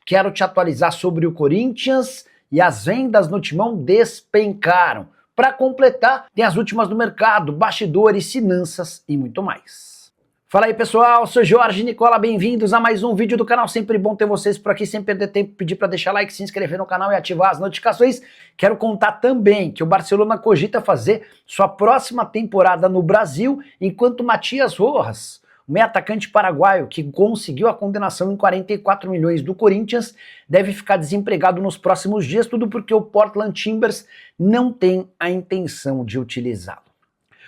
quero te atualizar sobre o Corinthians e as vendas no Timão despencaram. Para completar, tem as últimas do mercado, bastidores, finanças e muito mais. Fala aí pessoal, sou Jorge Nicola, bem-vindos a mais um vídeo do canal, sempre bom ter vocês por aqui, sem perder tempo, pedir para deixar like, se inscrever no canal e ativar as notificações. Quero contar também que o Barcelona cogita fazer sua próxima temporada no Brasil, enquanto Matias Rojas, o meio atacante paraguaio que conseguiu a condenação em 44 milhões do Corinthians, deve ficar desempregado nos próximos dias, tudo porque o Portland Timbers não tem a intenção de utilizá-lo.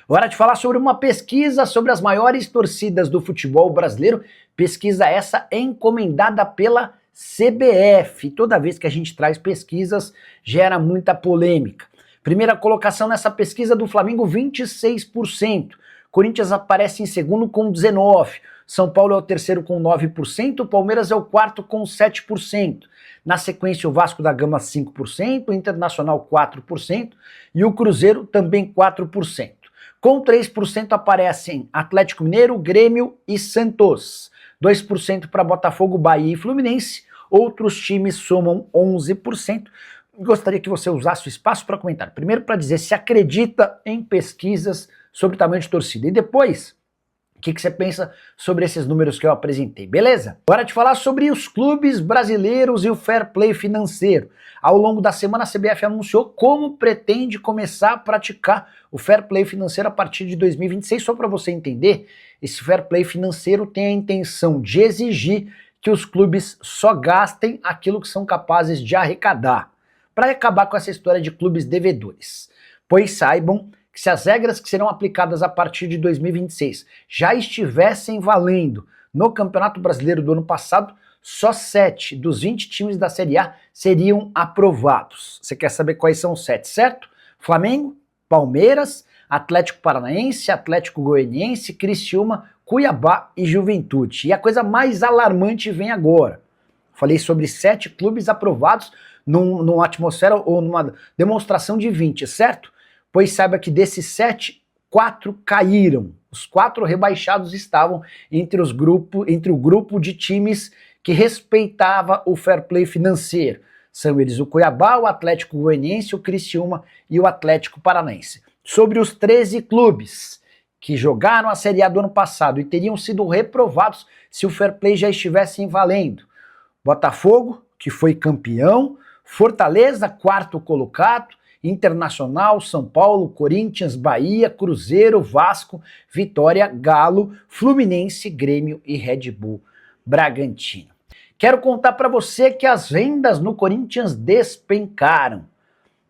Hora de falar sobre uma pesquisa sobre as maiores torcidas do futebol brasileiro, pesquisa essa encomendada pela CBF. Toda vez que a gente traz pesquisas, gera muita polêmica. Primeira colocação nessa pesquisa do Flamengo, 26%. Corinthians aparece em segundo com 19%. São Paulo é o terceiro com 9%. O Palmeiras é o quarto com 7%. Na sequência, o Vasco da Gama, 5%. O Internacional, 4%. E o Cruzeiro, também 4%. Com 3% aparecem Atlético Mineiro, Grêmio e Santos. 2% para Botafogo, Bahia e Fluminense. Outros times somam 11%. Gostaria que você usasse o espaço para comentar. Primeiro para dizer se acredita em pesquisas sobre tamanho de torcida. E depois, o que você pensa sobre esses números que eu apresentei, beleza? Hora de falar sobre os clubes brasileiros e o fair play financeiro. Ao longo da semana, a CBF anunciou como pretende começar a praticar o fair play financeiro a partir de 2026. Só para você entender, esse fair play financeiro tem a intenção de exigir que os clubes só gastem aquilo que são capazes de arrecadar, para acabar com essa história de clubes devedores. Pois saibam que se as regras que serão aplicadas a partir de 2026 já estivessem valendo no Campeonato Brasileiro do ano passado, só 7 dos 20 times da Série A seriam aprovados. Você quer saber quais são os 7, certo? Flamengo, Palmeiras, Atlético Paranaense, Atlético Goianiense, Criciúma, Cuiabá e Juventude. E a coisa mais alarmante vem agora. Falei sobre 7 clubes aprovados numa atmosfera ou numa demonstração de 20, certo? Pois saiba que desses 7, 4 caíram. Os 4 rebaixados estavam entre o grupo de times que respeitava o fair play financeiro. São eles o Cuiabá, o Atlético Goianiense, o Criciúma e o Atlético Paranaense. Sobre os 13 clubes que jogaram a Série A do ano passado e teriam sido reprovados se o fair play já estivesse valendo: Botafogo, que foi campeão, Fortaleza, quarto colocado, Internacional, São Paulo, Corinthians, Bahia, Cruzeiro, Vasco, Vitória, Galo, Fluminense, Grêmio e Red Bull Bragantino. Quero contar para você que as vendas no Corinthians despencaram.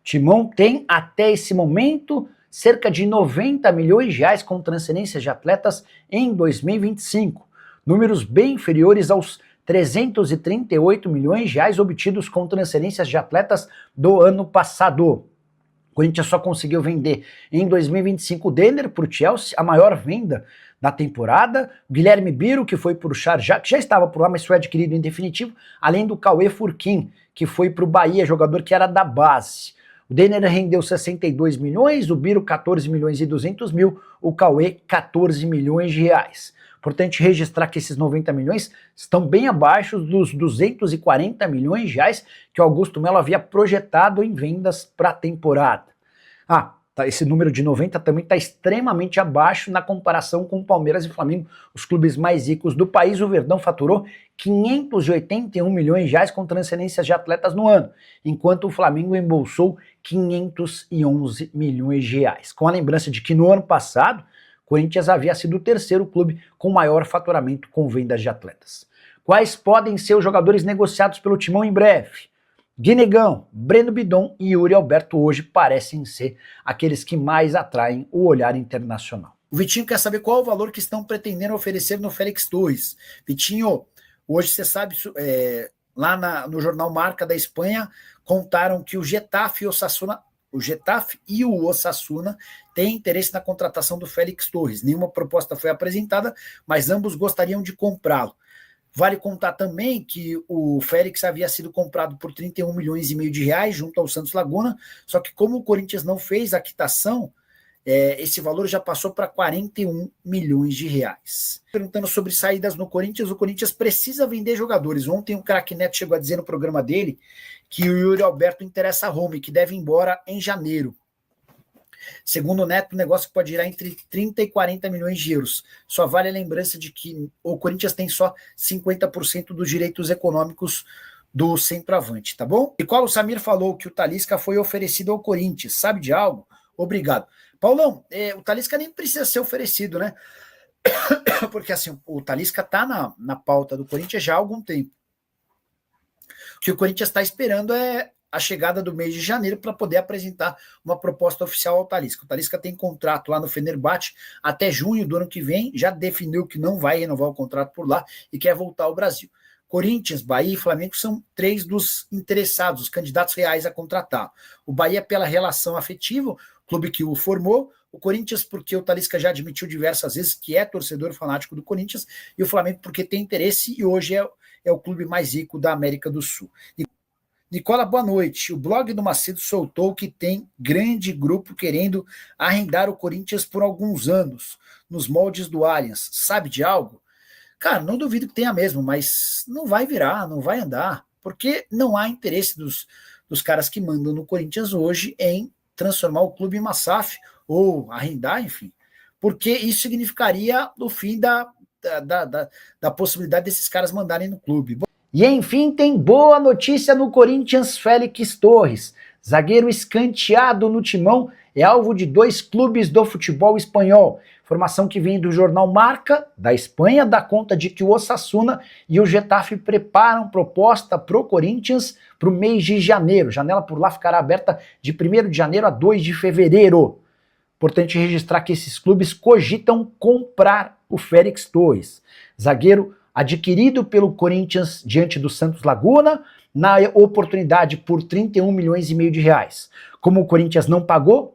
Timão tem até esse momento cerca de 90 milhões de reais com transferências de atletas em 2025, números bem inferiores aos 338 milhões de reais obtidos com transferências de atletas do ano passado. O Corinthians só conseguiu vender em 2025 o Denner para o Chelsea, a maior venda da temporada, o Guilherme Biro, que foi para o Sharjah, que já estava por lá, mas foi adquirido em definitivo, além do Cauê Furquim, que foi para o Bahia, jogador que era da base. O Denner rendeu 62 milhões, o Biro 14 milhões e 200 mil, o Cauê 14 milhões de reais. Importante registrar que esses 90 milhões estão bem abaixo dos 240 milhões de reais que o Augusto Melo havia projetado em vendas para a temporada. Esse número de 90 também está extremamente abaixo na comparação com Palmeiras e Flamengo, os clubes mais ricos do país. O Verdão faturou 581 milhões de reais com transferências de atletas no ano, enquanto o Flamengo embolsou 511 milhões de reais. Com a lembrança de que no ano passado, Corinthians havia sido o terceiro clube com maior faturamento com vendas de atletas. Quais podem ser os jogadores negociados pelo Timão em breve? Guinegão, Breno Bidon e Yuri Alberto hoje parecem ser aqueles que mais atraem o olhar internacional. O Vitinho quer saber qual o valor que estão pretendendo oferecer no Félix Torres. Vitinho, hoje você sabe, lá no jornal Marca da Espanha, contaram que o Getafe e o Osasuna têm interesse na contratação do Félix Torres. Nenhuma proposta foi apresentada, mas ambos gostariam de comprá-lo. Vale contar também que o Félix havia sido comprado por 31 milhões e meio de reais junto ao Santos Laguna, só que como o Corinthians não fez a quitação, esse valor já passou para 41 milhões de reais. Perguntando sobre saídas no Corinthians, o Corinthians precisa vender jogadores. Ontem o craque Neto chegou a dizer no programa dele que o Yuri Alberto interessa a Roma e que deve ir embora em janeiro. Segundo o Neto, o negócio pode girar entre 30 e 40 milhões de euros. Só vale a lembrança de que o Corinthians tem só 50% dos direitos econômicos do centroavante, tá bom? E qual o Samir falou que o Talisca foi oferecido ao Corinthians, sabe de algo? Obrigado. Paulão, o Talisca nem precisa ser oferecido, né? Porque assim, o Talisca tá na pauta do Corinthians já há algum tempo. O que o Corinthians está esperando é a chegada do mês de janeiro para poder apresentar uma proposta oficial ao Talisca. O Talisca tem contrato lá no Fenerbahçe até junho do ano que vem, já definiu que não vai renovar o contrato por lá e quer voltar ao Brasil. Corinthians, Bahia e Flamengo são 3 dos interessados, os candidatos reais a contratar. O Bahia pela relação afetiva, o clube que o formou, o Corinthians porque o Talisca já admitiu diversas vezes que é torcedor fanático do Corinthians, e o Flamengo porque tem interesse e hoje é o clube mais rico da América do Sul. Nicola, boa noite. O blog do Macedo soltou que tem grande grupo querendo arrendar o Corinthians por alguns anos, nos moldes do Allianz. Sabe de algo? Cara, não duvido que tenha mesmo, mas não vai virar, não vai andar, porque não há interesse dos caras que mandam no Corinthians hoje em transformar o clube em uma SAF, ou arrendar, enfim, porque isso significaria o fim da possibilidade desses caras mandarem no clube. E enfim, tem boa notícia no Corinthians. Félix Torres, zagueiro escanteado no Timão, é alvo de 2 clubes do futebol espanhol. Informação que vem do jornal Marca, da Espanha, dá conta de que o Osasuna e o Getafe preparam proposta pro Corinthians para o mês de janeiro. Janela por lá ficará aberta de 1º de janeiro a 2 de fevereiro. Importante registrar que esses clubes cogitam comprar o Félix Torres, zagueiro adquirido pelo Corinthians diante do Santos Laguna, na oportunidade por 31 milhões e meio de reais. Como o Corinthians não pagou,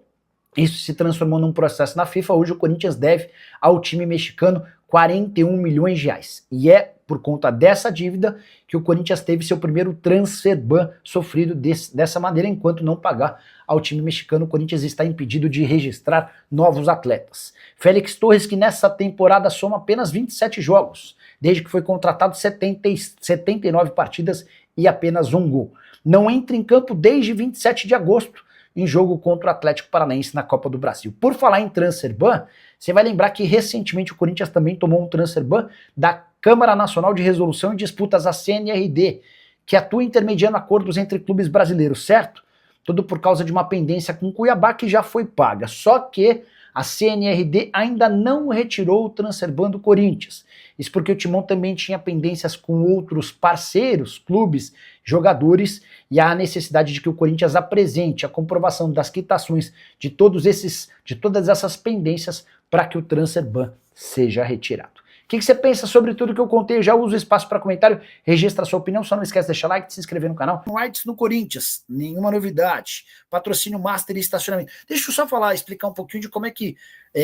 isso se transformou num processo na FIFA. Hoje o Corinthians deve ao time mexicano 41 milhões de reais. E é por conta dessa dívida que o Corinthians teve seu primeiro transfer ban sofrido dessa maneira. Enquanto não pagar ao time mexicano, o Corinthians está impedido de registrar novos atletas. Félix Torres, que nessa temporada soma apenas 27 jogos, desde que foi contratado, 79 partidas e apenas 1 gol. Não entra em campo desde 27 de agosto, em jogo contra o Atlético Paranaense na Copa do Brasil. Por falar em transfer ban, você vai lembrar que recentemente o Corinthians também tomou um transfer ban da Câmara Nacional de Resolução e Disputas, a CNRD, que atua intermediando acordos entre clubes brasileiros, certo? Tudo por causa de uma pendência com Cuiabá que já foi paga. Só que a CNRD ainda não retirou o transfer ban do Corinthians. Isso porque o Timão também tinha pendências com outros parceiros, clubes, jogadores, e há a necessidade de que o Corinthians apresente a comprovação das quitações de todas essas pendências para que o transfer ban seja retirado. O que você pensa sobre tudo que eu contei? Já usa o espaço para comentário, registra a sua opinião, só não esquece de deixar like, de se inscrever no canal. Rights no Corinthians, nenhuma novidade. Patrocínio Master e estacionamento. Deixa eu só explicar um pouquinho de como é que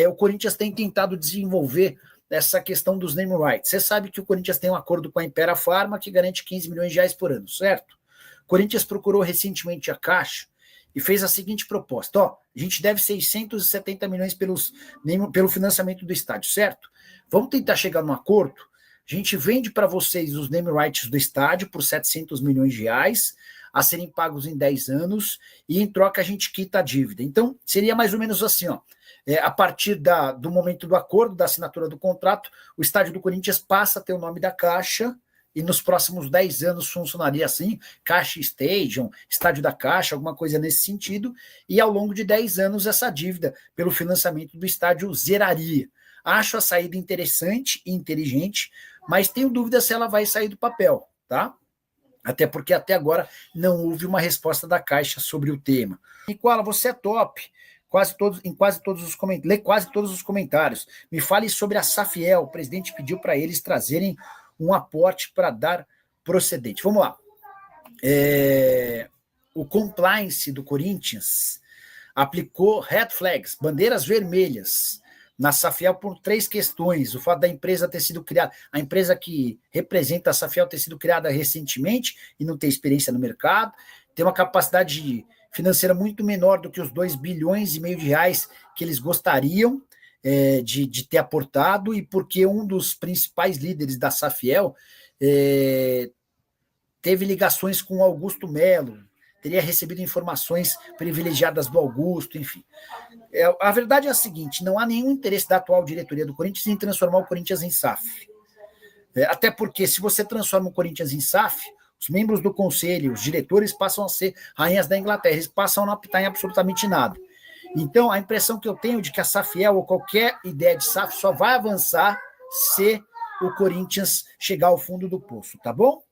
o Corinthians tem tentado desenvolver essa questão dos name rights. Você sabe que o Corinthians tem um acordo com a Impera Pharma que garante 15 milhões de reais por ano, certo? O Corinthians procurou recentemente a Caixa e fez a seguinte proposta: a gente deve 670 milhões pelo financiamento do estádio, certo? Vamos tentar chegar num acordo. A gente vende para vocês os name rights do estádio por 700 milhões de reais, a serem pagos em 10 anos, e em troca a gente quita a dívida. Então, seria mais ou menos assim, a partir do momento do acordo, da assinatura do contrato, o estádio do Corinthians passa a ter o nome da Caixa, e nos próximos 10 anos funcionaria assim, Caixa Stadium, Estádio da Caixa, alguma coisa nesse sentido, e ao longo de 10 anos essa dívida pelo financiamento do estádio zeraria. Acho a saída interessante e inteligente, mas tenho dúvida se ela vai sair do papel, tá? Até porque até agora não houve uma resposta da Caixa sobre o tema. Nicola, você é top. Lê quase todos os comentários. Me fale sobre a Safiel. O presidente pediu para eles trazerem um aporte para dar procedente. Vamos lá. O compliance do Corinthians aplicou red flags, bandeiras vermelhas, na Safiel por 3 questões. O fato da empresa ter sido criada, a empresa que representa a Safiel ter sido criada recentemente e não ter experiência no mercado, ter uma capacidade financeira muito menor do que os 2,5 bilhões de reais que eles gostariam de ter aportado, e porque um dos principais líderes da Safiel teve ligações com Augusto Melo, teria recebido informações privilegiadas do Augusto, enfim. A verdade é a seguinte, não há nenhum interesse da atual diretoria do Corinthians em transformar o Corinthians em SAF. Até porque, se você transforma o Corinthians em SAF, os membros do conselho, os diretores passam a ser rainhas da Inglaterra, eles passam a não apitar em absolutamente nada. Então, a impressão que eu tenho de que a Safiel ou qualquer ideia de SAF só vai avançar se o Corinthians chegar ao fundo do poço, tá bom?